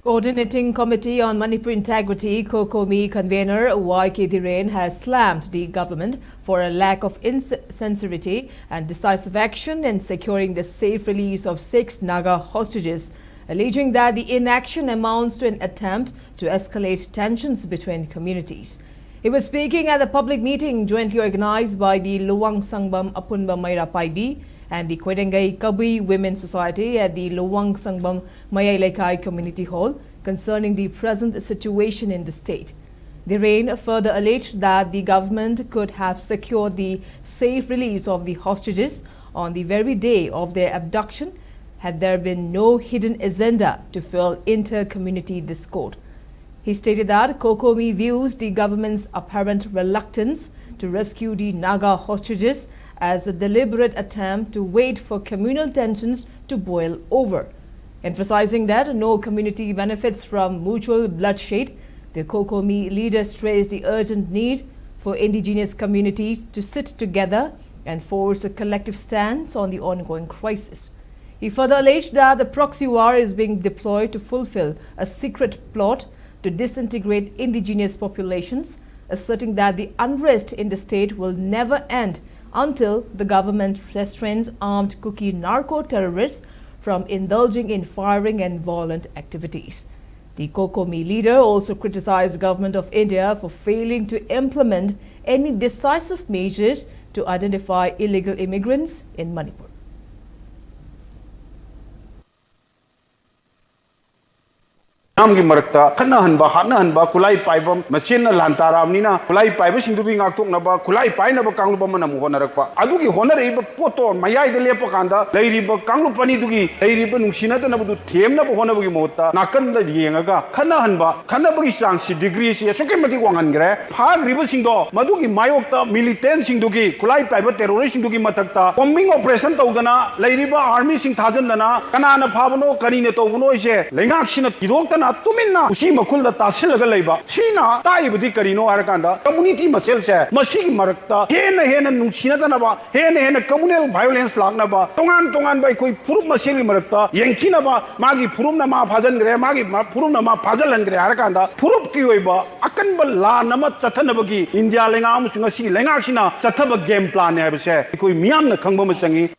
Coordinating Committee on Manipur Integrity, Cocomi convener YK has slammed the government for a lack of insincerity and decisive action in securing the safe release of 6 Naga hostages, alleging that the inaction amounts to an attempt to escalate tensions between communities. He was speaking at a public meeting jointly organized by the Luwang Sangbam Apunba Mayra Paibi and the Kwedengai Kabi Women's Society at the Luwang Sangbam Mayay Laikai Community Hall concerning the present situation in the state. The RAIN further alleged that the government could have secured the safe release of the hostages on the very day of their abduction had there been no hidden agenda to fuel inter-community discord. He stated that Cocomi views the government's apparent reluctance to rescue the Naga hostages as a deliberate attempt to wait for communal tensions to boil over. Emphasizing that no community benefits from mutual bloodshed, the Cocomi leader stressed the urgent need for indigenous communities to sit together and force a collective stance on the ongoing crisis. He further alleged that the proxy war is being deployed to fulfill a secret plot to disintegrate indigenous populations, asserting that the unrest in the state will never end until the government restrains armed Kuki narco-terrorists from indulging in firing and violent activities. The Cocomi leader also criticized the government of India for failing to implement any decisive measures to identify illegal immigrants in Manipur. Namgi marakta khana hanba kulai paibam machine lantaramnina kulai paiba singdubi ngakthoknaba kulai painaba kangluba manam honarakpa adugi honariba poto mayai de lepa kanda leiriba kanglupani dugi leiriba nungsinata nabu themnaba honabugi mohta nakanda yengaga khana hanbagi sangsi degree si sokemati wangangre phagriba singdo madugi mayokta militant singdugi kulai paiba terrorist singdugi matakta bombing operation tawdana leiriba army sing thajandana kanana phabano kanine tawbuno ise lengaksina tidokta Tumina, Ushima Kula Tasil Galeba, China, Taibudi Carino Arcanda, community Masel, Masi Marakta, Hena Nusinatanaba, Hena communal violence Lagnaba, Tongan by Puru Masili Marakta, Yankinaba, Magi Purunama Pazan Magi Purunama Pazal and Arcanda, Purup Kiweba, Akanbala Nama Chatanabagi, India Langam Sungasi, Langashina, Chataba game plan, I have said, Miam the Kangomasangi.